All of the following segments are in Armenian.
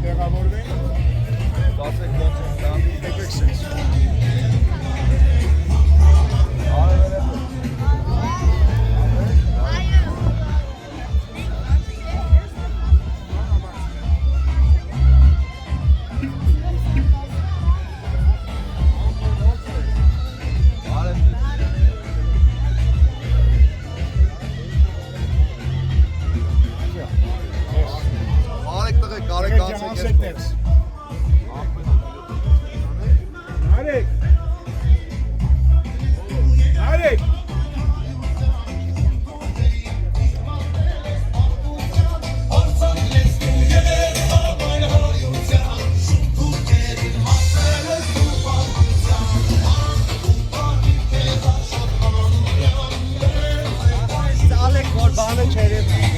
տեղավորվենք։ Կացեք ոնց են տանի։ Եկեք սենց։ Արեք տղեկ, արեք Անցեք ներս։ Արեք։ Արեք։ Ալեք որ բանը չերև։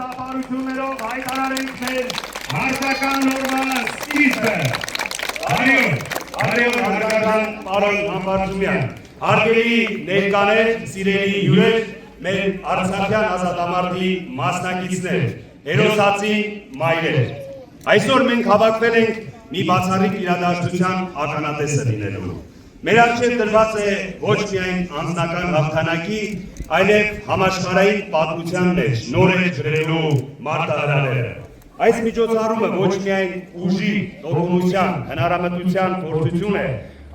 ծափարություններով հայտարարենք մեր հարկական նորմա սկիզբը։ Արիոն հարկական պարոն Համբարձումյան, հարգելի ներկաներ, սիրելի հյուրեր, մեր արցախյան ազատամարտի մասնակիցներ, հերոսացի մայրեր։ Այսօր մենք հավաքվել ենք մի բացառիկ իրադարձության ականատեսը լինելու։ Մեր առջև դրված է ոչ միայն անձնական հաղթանակի, այլև համաշխարհային պատմության մեջ նորեր ջրելու մարտահրավերը։ Այս միջոցառումը ոչ միայն ուժի, տոկունության, հնարամտության փորձություն է,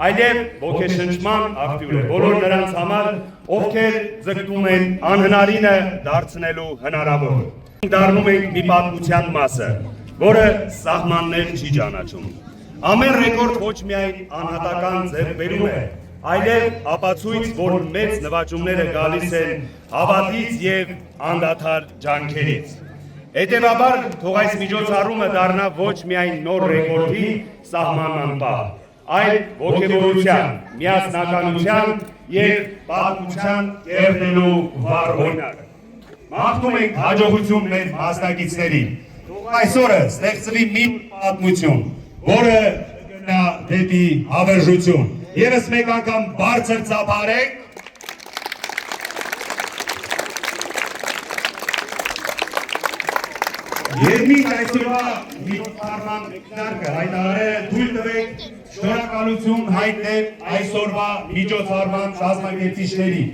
այլև ոգեշնչման աղբյուր է բոլոր նրանց համար, ովքեր ձգտում են անհնարինը դարձնելու հնարավոր։ Դառնում ենք մի պատմության մասը, որը սահմաններ չի ճանաչում։ Ամեն ռեկորդ ոչ միայն անհատական ձեռքբերում է, այլև ապացույց, որ մեծ նվաճումները գալիս են հավատից և անդադար ջանքերից։ Հետևաբար, թող այս միջոցառումը դառնա ոչ միայն նոր ռեկորդի սահմանման պահ, այլ ոգևորության, միասնականության և պատմության կերտելու վառ օրինակ։ Մաղթում ենք հաջողություն մեր մասնակիցներին։ Այսօրը ստեղծվի մի պատմություն, որը կգնա դեպի հավերժություն։ Եվս մեկ անգամ բարձր ծափարեք։ Եվ մինչ այսօրվա միջոցառման մեկնարկը հայտարարելը թույլ տվեք շնորհակալություն հայտնել այսօրվա միջոցառման կազմակերպիչներին,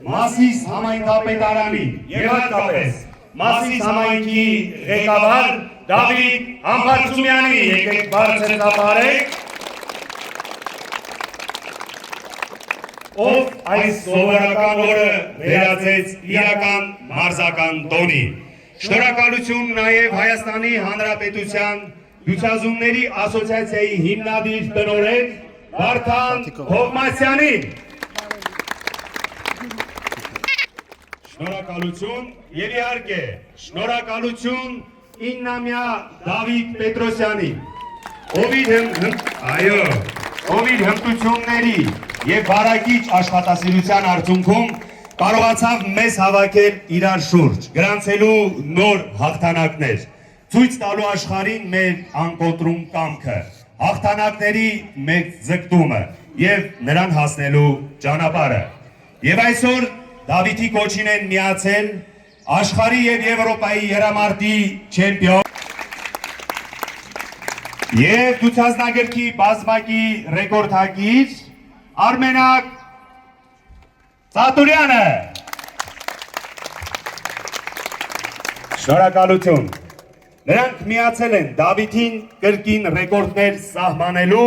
Մասիս համայնքապետարանի և հատկապես Մասիս համայնքի ղեկավար Դավիթ Համբարձումյանի, եկեք բարձր ծափարեք, ով այս սովորական օրը վերածեց իրական մարզական տոնի։ Շնորհակալություն նաև Հայաստանի Հանրապետության Լուսազունների ասոցիացիայի հիմնադիր տնօրեն Վարդան Հովմասյանին։ Շնորհակալություն և իհարկե շնորհակալություն 9-ամյա Դավիթ Պետրոսյանին, ով իր հմտությունների և բարակիչ աշխատասիրության արդյունքում կարողացավ մեզ հավաքել իրար շուրջ, գրանցելու նոր հաղթանակներ, ցույց տալու աշխարհին մեր անկոտրում կամքը, հաղթանակների մեծ ձգտումը և նրան հասնելու ճանապարհը։ Եվ այսօր Դավիթի կոչին են միացել աշխարհի և Եվրոպայի եռամարտի չեմպիոն և ցուցասրահի բազմակի ռեկորդակիր Արմենակ Ծատուրյանը։ Շնորհակալություն։ Նրանք միացել են Դավիթին կրկին ռեկորդներ սահմանելու,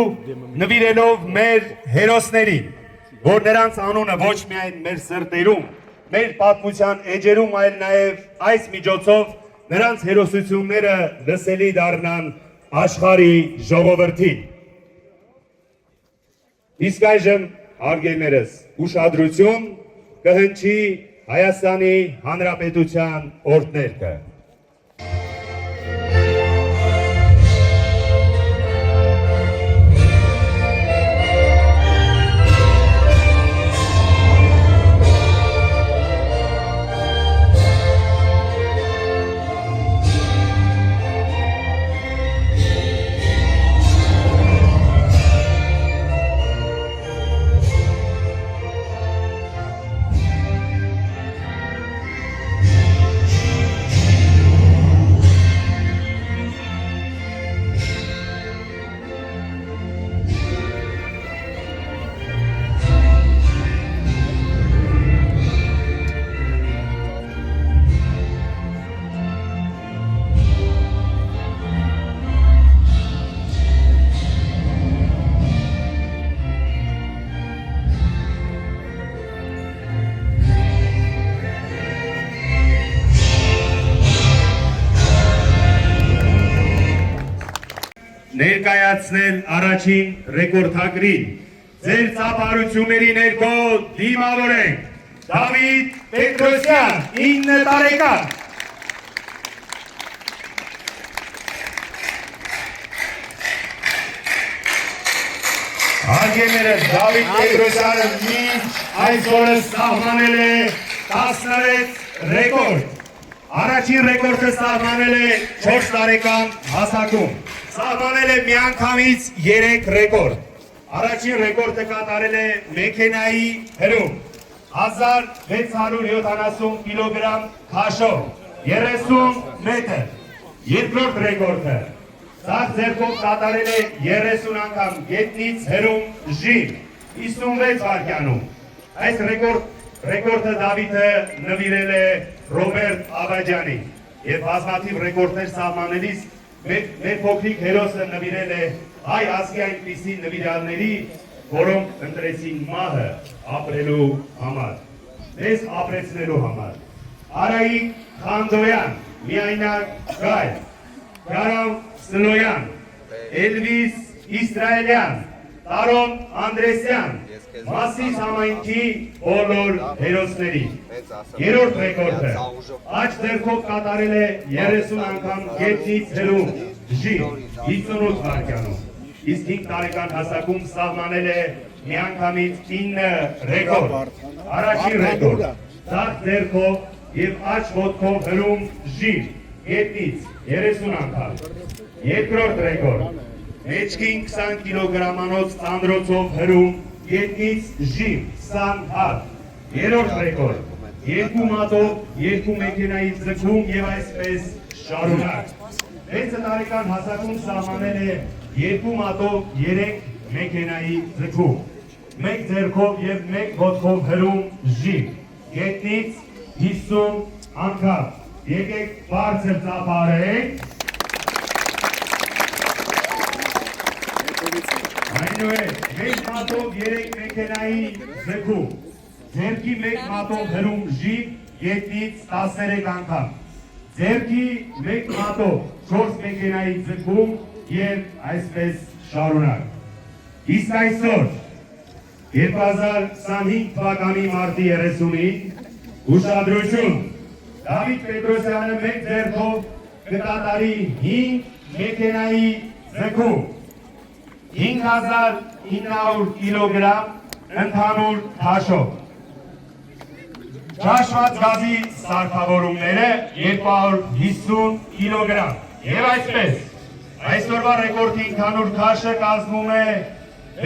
նվիրելով մեր հերոսներին, որ նրանց անունը ոչ միայն մեր սրտերում, մեր պատմության էջերում, այլ նաև այս միջոցով նրանց հերոսությունները լսելի դառնան աշխարհի ժողովրդին։ Իսկ այժմ հարգելիներս, ուշադրություն, կհնչի Հայաստանի Հանրապետության օրհներգը։ Ներկայացնել առաջին ռեկորդագրին, ձեր ծափարությունների ներքո դիմավորենք Դավիթ Պետրոսյան, 9 տարեկան։ Հարգելիներս, Դավիթ Պետրոսյանը մինչ այսօրը սահմանել է 16 ռեկորդ։ Առաջին ռեկորդը սահմանել է 4 տարեկան հասակում։ Սահմանել է միանգամից 3 ռեկորդ։ Առաջին ռեկորդը կատարել է մեքենայի հրում 1670 կիլոգրամ քաշով 30 մետր։ Երկրորդ ռեկորդը ցախ ձեռքով կատարել է 30 անգամ գետնից հրում ժիվ 56 վայրկյանում։ Այս ռեկորդը Դավիթը նվիրել է Ռոբերտ Աբաջյանին եւ բազմաթիվ ռեկորդներ սահմանելիս մեր փոքրիկ հերոսը նվիրել է հայ ազգի այնպիսի նվիրալների, որոնք ընտրեցին մահը ապրելու համար, մեզ ապրեցնելու համար։ Արայիկ Խանդոյան, Միայնակ Գայ, Գարամ Սլոյան, Էլվիս Իսրայելյան, Տարոն Անդրեսյան, Մասիս համայնքի բոլոր հերոսների։ Երրորդ ռեկորդը աջ ձեռքով կատարել է 30 անգամ գետնից հրում ժիվ 58 վայրկյանում։ Իսկ 5 տարեկան հասակում սահմանել է միանգամից 9 ռեկորդ։ Առաջին ռեկորդ ցախ ձեռքով եւ աջ ոտքով հրում ժիվ գետնից 30 անգամ։ Երկրորդ ռեկորդ մեջքին 20 կիլոգրամանոց ծանրոցով հրում գետնից ժիվ 20 հատ։ Երրորդ ռեկորդ երկու մատով երկու մեքենայի ձգում եւ այսպես շարունակ։ 6 տարեկան հասակում սահմանել է երկու մատով 3 մեքենայի ձգում, մեկ ձեռքով եւ մեկ ոտքով հրում ժիվ գետնից 50 անգամ։ Եկեք բարձր ծափարենք։ Այնուհետ, մեկ մատով 3 մեքենայի ձգում, ձեռքի մեկ մատով հրում ժիվ գետնից 13 անգամ, ձեռքի մեկ մատով 4 մեքենայի ձգում եւ այսպես շարունակ։ Իսկ այսօր 2025 թվականի մարտի 30-ին ուշադրություն Դավիթ Պետրոսյանը մեկ ձեռքով կկատարի 5 մեքենայի ձգում 5900 կիլոգրամ ընդհանուր քաշով։ Ճաշված գազի սարքավորումները 250 կիլոգրամ։ Եվ այսպես, այսօրվա ռեկորդի ընդհանուր քաշը կազմում է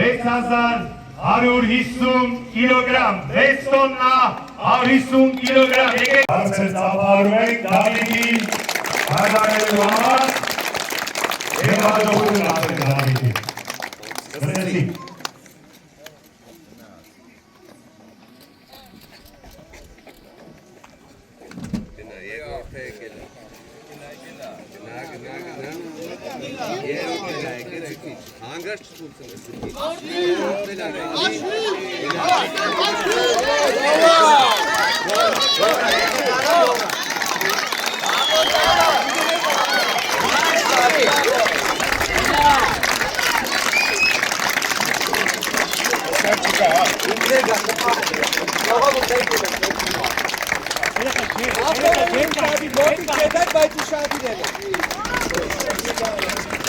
6150 կիլոգրամ, 6 տոննա 150 կիլոգրամ։ Եկեք բարձր ծափարում ենք Դավիթին հաջողելու համար եւ հաջողություն ասենք Դավիթին։ Սկսեցինք։ Հանգարց չտուցնես։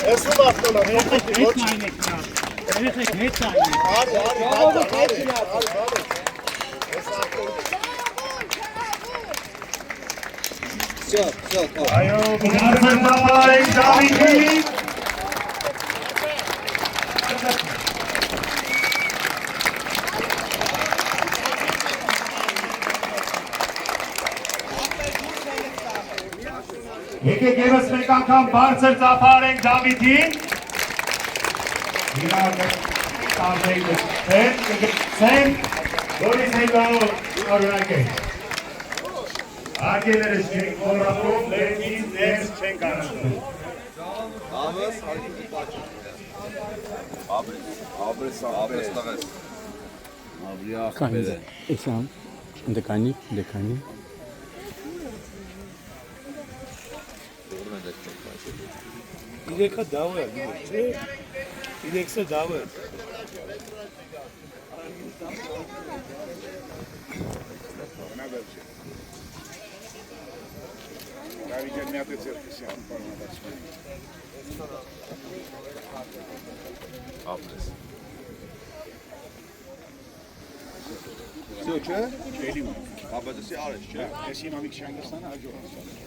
Esum aftolar. Այո, բարձր ծափարենք Դավիթին։ Եկեք ևս մեկ անգամ բարձր ծափարենք Դավիթին։ Իրար տարբեր որից հետո շարունակենք։ Ագելերս չենք խորանում, լերքից ներս չենք անցնում։ Esam, dekani. İlekse davı. İlekse davı. Все, что? Աբադասի արես, չէ։ Ես ինամիկ շանգստանը հաջողացա։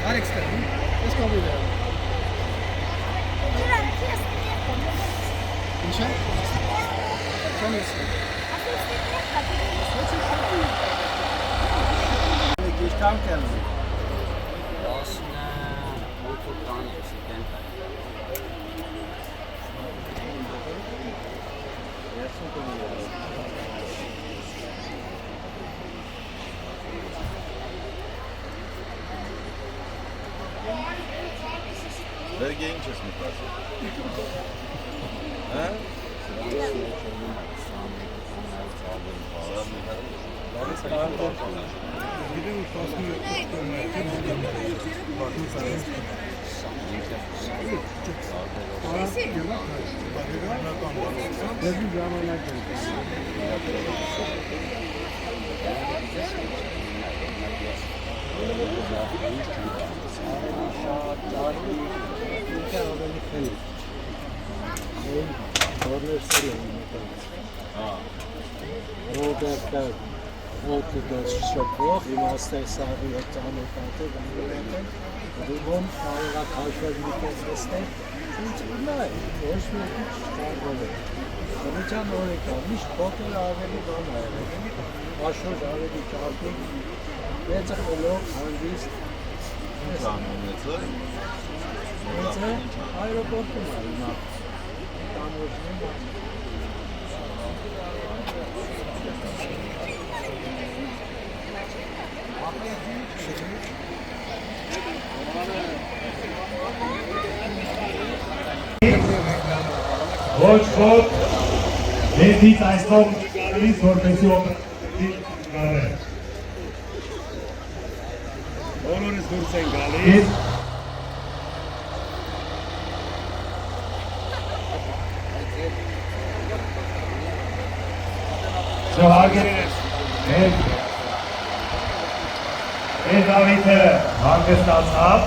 Alex, let's go over there. Inşa? Sen misin? Geçtam kendisi. Aslında oturdan eksikten Very genç mi lazım? Ha? Robert'ta Ortodoks շփող իմաստը սաղի օգտանոթը դանդրեն դուգոն կարողա քաշվելիքեսներ ինչ ունա ոչ մի կարող է Ոնցան օրեկա միշտ փոքր ավելի բան է աշխոժ ավելի ճարպիկ մեծը խոլով հանդիստ Զանոնեցը մեծը այրոպորտում է հիմա տանոջնի Ոչ ոք մեզից այսօր գալիս, որպեսի օպերատիվ գարե։ Բոլորս դուրս են գալիս։ Շահագերես, մեր Դավիթը հանգստացավ,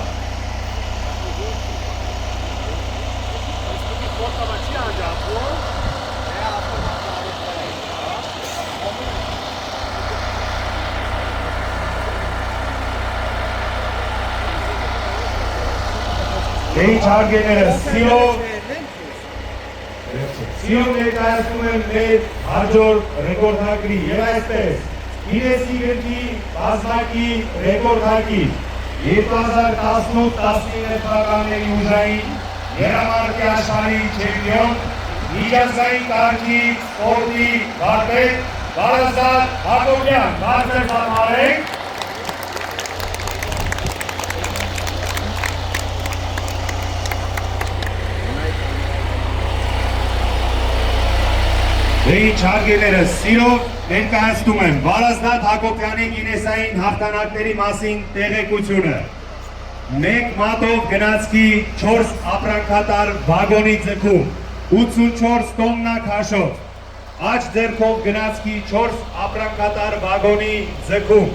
Ինչ հարգելերը, սիրով ներկայացնում եմ մեր հաջորդ ռեկորդակրի և այսպես Գինեսի գրքի բազմակի ռեկորդակիր 2018-19 թվականների ուժային երամարտի աշխարհի չեմպիոն միջազգային կարգի սպորտի վարպետ Վարազդատ Հակոբյան, բարձր պատմարեք Ինչ հարգելերը սիրով ներկայացնում եմ Վարազդատ Հակոբյանի գինեսային հաղթանակների մասին տեղեկությունը։ 1 մատով գնացքի 4 ապրանքատար վագոնի ձգում, 84 տոննա քաշով, աջ ձեռքով գնացքի 4 ապրանքատար վագոնի ձգում,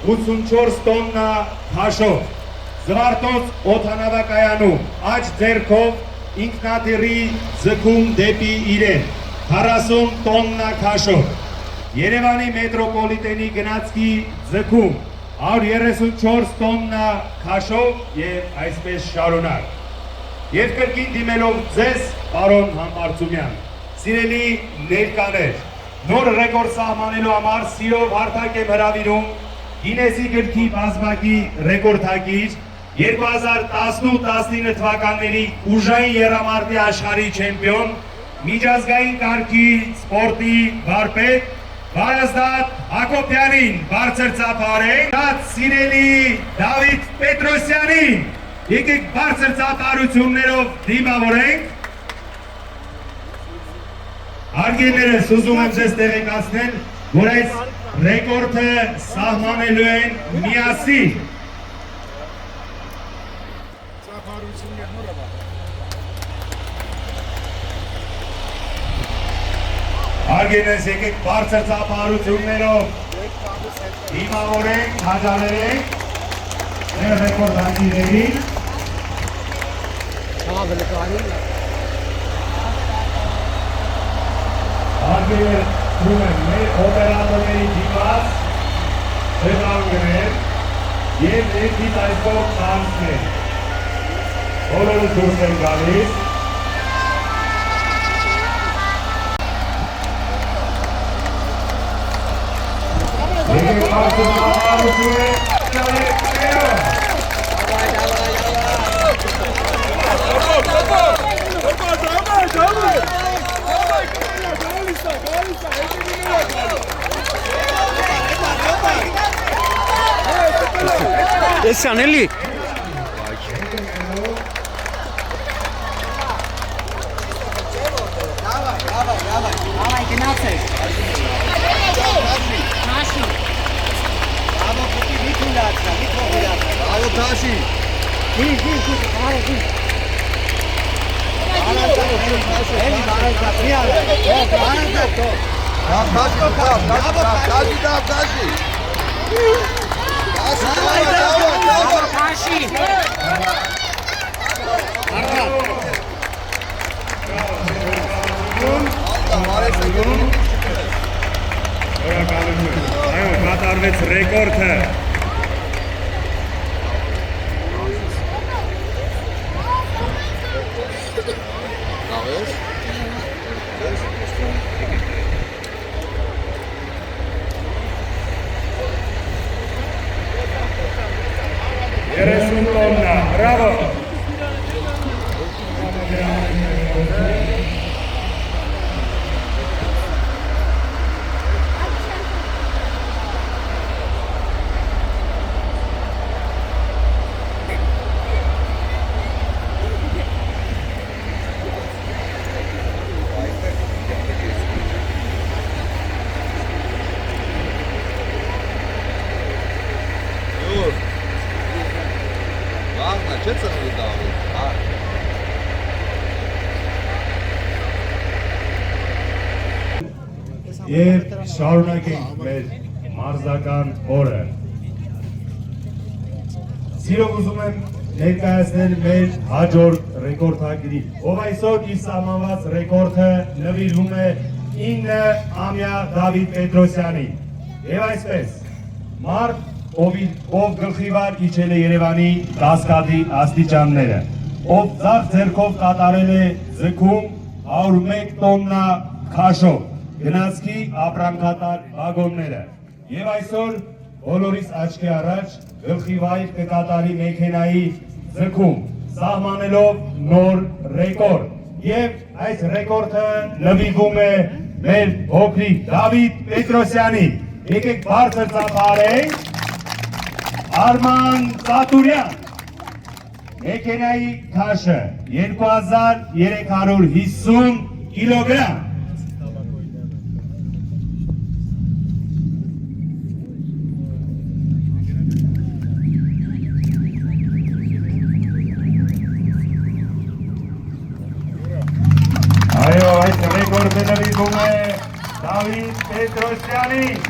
84 տոննա քաշով, Զվարթոց օդանավակայանում աջ ձեռքով ինքնաթիռի ձգում դեպի իրեն, 40 տոննա քաշով, Երևանի մետրոպոլիտենի գնացքի ձգում 134 տոննա քաշով եւ այսպես շարունակ։ Եվ կրկին դիմելով ձեզ, պարոն Համբարձումյան, սիրելի ներկաներ, նոր ռեկորդ սահմանելու համար սիրով հարթակ եմ հրավիրում Գինեսի գրքի բազմակի ռեկորդագիր 2018-19 թվականների ուժային եռամարտի աշխարհի չեմպիոն, միջազգային կարգի սպորտի վարպետ Վարազդատ Հակոբյանին բարձր ծափարենք, սիրելի Դավիթ Պետրոսյանին եկեք բարձր ծափարություններով դիմավորենք։ Հարգելներս ուզում եմ ձեզ տեղեկացնել, որ այս ռեկորդը սահմանելու են միասին։ Հարգելներս եկեք բարձր ծափարություններով դիմավորենք, հաջալերենք մեր ռեկորդագիրներին։ Հարգելներ թվում եմ մեր օպերատորների դիմաց ձևանգներ և ներքից այսքով ծանցներ։ Բոլորս դուրս են գալիս։ Եկեք բարձր ծափարությունը ճարեկներով։ Ես անելի։ Давай, գնացեք։ Հաշի։ Աբա պիտի մի քիլացա, մի քիլացա։ Ալո Թաշի։ Գիր, արի, գիր։ Էլի բարեկա, պիալը։ Բարեկա թող։ Թաշի։ Հաշի։ Այո, կատարվեց ռեկորդը։ Երեսուն տոննա, բրավո։ Չէ՞ ծնվի Դավիթ։ Եվ շարունակենք մեր մարզական օրը։ Սիրով ուզում եմ ներկայացնել մեր հաջորդ ռեկորդագիրի, ով այսօր իր սահմանված ռեկորդը նվիրվում է 9-ամյա Դավիթ Պետրոսյանին։ Եվ այսպես, մարդ, ով գլխիվար իջել է Երևանի Կասկադի աստիճանները, ով ձախ ձեռքով կատարել է ձգում 101 տոննա քաշով, գնացքի ապրանքատար վագոնները, եւ այսօր բոլորիս աչքի առաջ գլխիվայր կկատարի մեքենայի ձգում, սահմանելով նոր ռեկորդ, եւ այս ռեկորդը նվիրվում է մեր փոքրիկ Դավիթ Պետրոսյանին։ Եկեք բարձր ծափարենք։ Արման Ծատուրյան, մեքենայի քաշը 2350 կիլոգրամ։ Շնորհակալություն է Դավիթ Պետրոսյանին։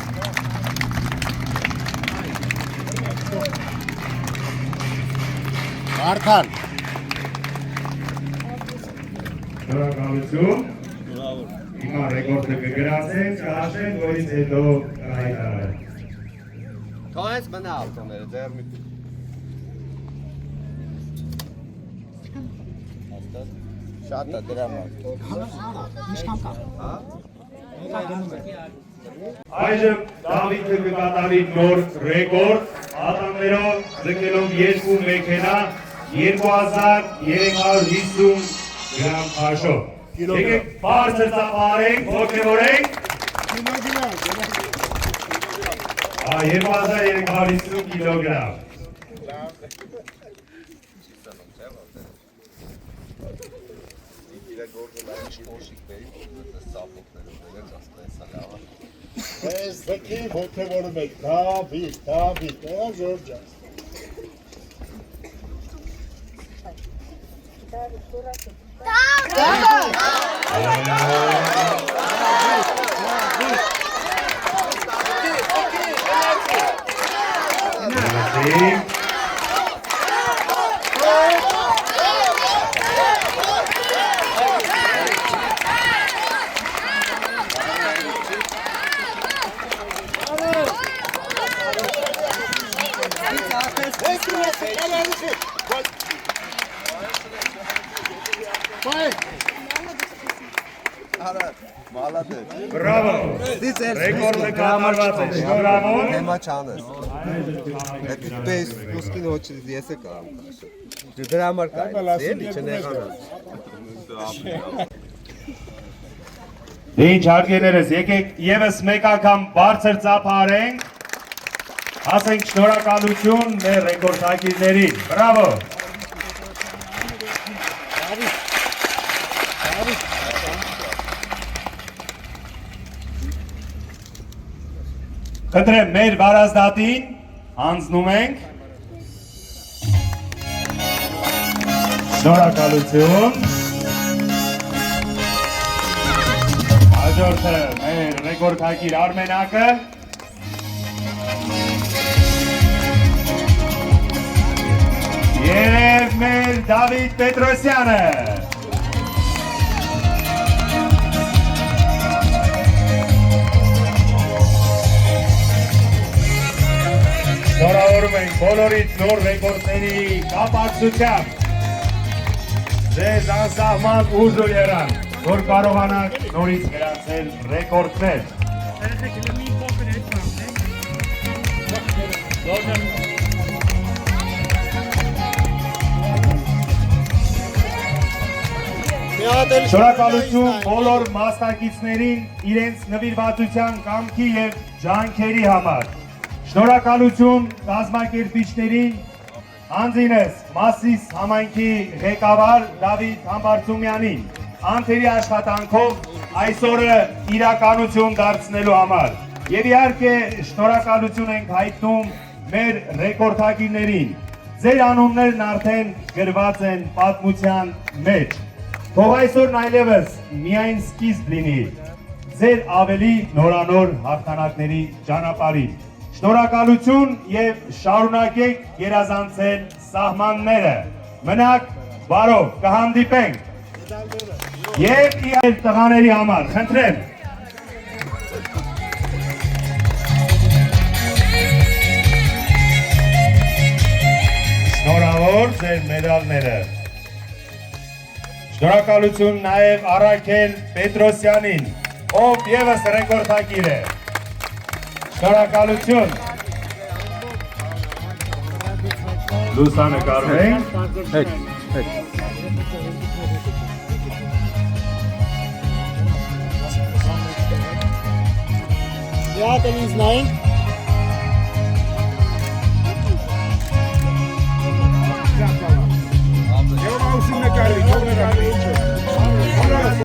Markan. Շնորհակալություն։ Հիմա ռեկորդը կգրացեն, չհաշեն, որից հետո կհայտարարեն։ Թողեց մնա ավտոները, ձեր մի շատ է դրա համար։ Այժմ Դավիթը կկատարի նոր ռեկորդ, ատամներով ձգելով 2 մեքենա 2350 գրամ քաշով։ Եկեք բարձր ծափարենք, ոգևորենք։ 2350 կիլոգրամ։ Ես դեպի ոգևորում եք, Դավիթ, Ժորջաս։ Բրավո։ Ռեկորդը կամարված է, շնորհավոր։ Նեմա չանես։ Այդպես ուսկին ոչինչ ես եկա։ Դրա համար կա։ Էլի չնեղանաս։ Ինչ հարգելերս, եկեք եւս մեկ անգամ բարձր ծափարենք։ Ասենք շնորհակալություն մեր ռեկորդակիրներին։ Բրավո։ Խնդրեմ մեր վարազդատին հանձնում ենք։ Շնորհակալություն։ Հաջորդը մեր ռեկորդակիր Արմենակը։ Եվ մեր Դավիթ Պետրոսյանը։ Շնորհավորում ենք բոլորիդ նոր ռեկորդների կապակցությամբ։ Ձեզ անսահման ուժ ու երան, որ կարողանաք նորից գրանցել ռեկորդներ։ Շնորհակալություն բոլոր մասնակիցներին իրենց նվիրվածության կամքի եւ ջանքերի համար։ Շնորհակալություն կազմակերպիչներին, անձինս Մասիս համայնքի ղեկավար Դավիթ Համբարձումյանին, անթերի աշխատանքով այսօրը իրականություն դարձնելու համար։ Եվ իհարկե շնորհակալություն ենք հայտնում մեր ռեկորդակիրներին։ Ձեր անուններն արդեն գրված են պատմության մեջ։ Թող այսօրն այլևս միայն սկիզբ լինի ձեր ավելի նորանոր հաղթանակների ճանապարհին։ Շնորհակալություն եւ շարունակեք երազանցել սահմանները։ Մնաք բարով, կհանդիպենք։ Եվ իհարկե տղաների համար, խնդրեմ։ Շնորհավոր ձեր մեդալները։ Շնորհակալություն նաև Արաքել Պետրոսյանին, ով եւս ռեկորդակիր է։ Շնորհակալություն։ Լուսանկարում ենք։ Yeah, that is 9.